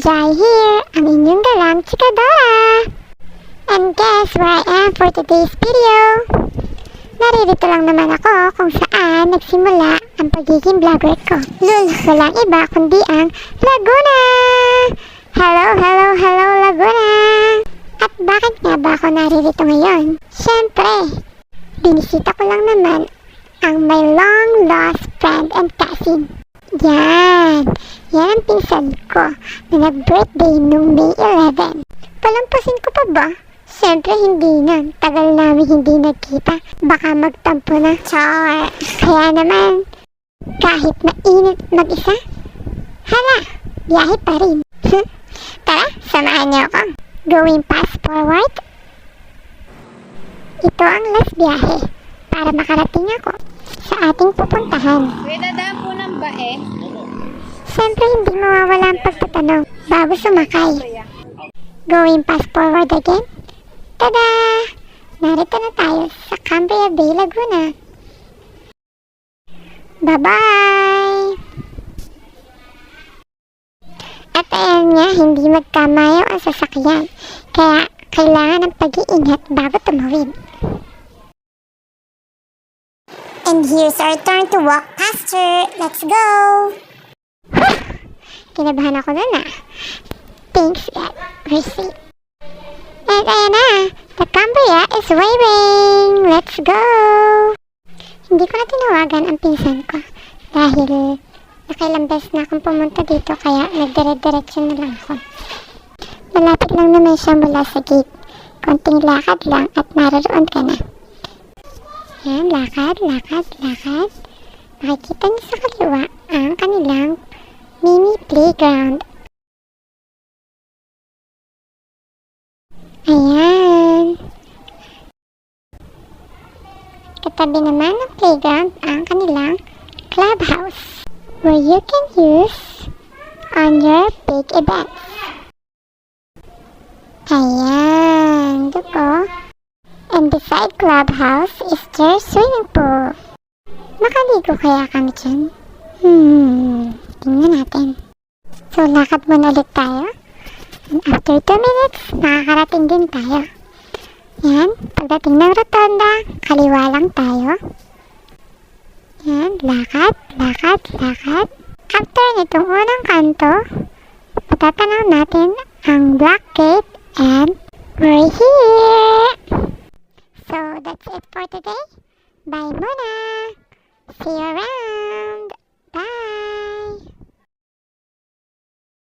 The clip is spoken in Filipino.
Jai here, ang inyong galang chikadora! And guess where I am for today's video? Naririto lang naman ako kung saan nagsimula ang pagiging vlogger ko. Walang iba kundi ang Laguna! Hello, hello, hello Laguna! At bakit nga ba ako naririto ngayon? Syempre, binisita ko lang naman ang my long lost friend and cousin. Yan ang pinsan ko na nag-birthday nung May 11. Palampasin ko pa ba? Siyempre hindi na. Tagal namin hindi nagkita. Baka magtampo na. Char! Kaya naman, kahit mainit mag-isa, hala, biyahe pa rin. Tara, samahan niyo ako. Going fast forward. Ito ang last biyahe para makarating ako sa ating pupuntahan. Dadaan po ng bae. Siyempre hindi mawawala ang pagtatanong bago sumakay. Going fast forward again. Tada! Narito na tayo sa Cambria Bay, Laguna. Bye-bye! At ayan nga, hindi magkamayaw ang sasakyan. Kaya kailangan ng pag-iingat bago tumawid. And here's our turn to walk faster. Let's go! Kinabahan ako na na. Thanks God, we're safe. And ayan na, the Cambria is waving. Let's go! Hindi ko na tinawagan ang pinsan ko dahil nakailang beses na akong pumunta dito kaya nagdire-diretsyon na lang ako. Malapit lang naman siya mula sa gate. Konting lakad lang at naroon ka na. Yan, lakad, lakad, lakad. Makikita niyo sa kaliwa ang kanilang mini playground. Ayan. Katabi naman ng playground ang kanilang clubhouse where you can use on your big events. Ayan. Duko. And beside clubhouse is their swimming pool. Makaligo kaya kami dyan? Tingnan natin. So, lakad muna ulit tayo. And after 2 minutes, nakakarating din tayo. Yan, pagdating ng rotonda, kaliwa lang tayo. Yan, lakad, lakad, lakad. After nitong unang kanto, patatanaw natin ang Black Gate and we're here! So, that's it for today. Bye muna! See you around! Bye!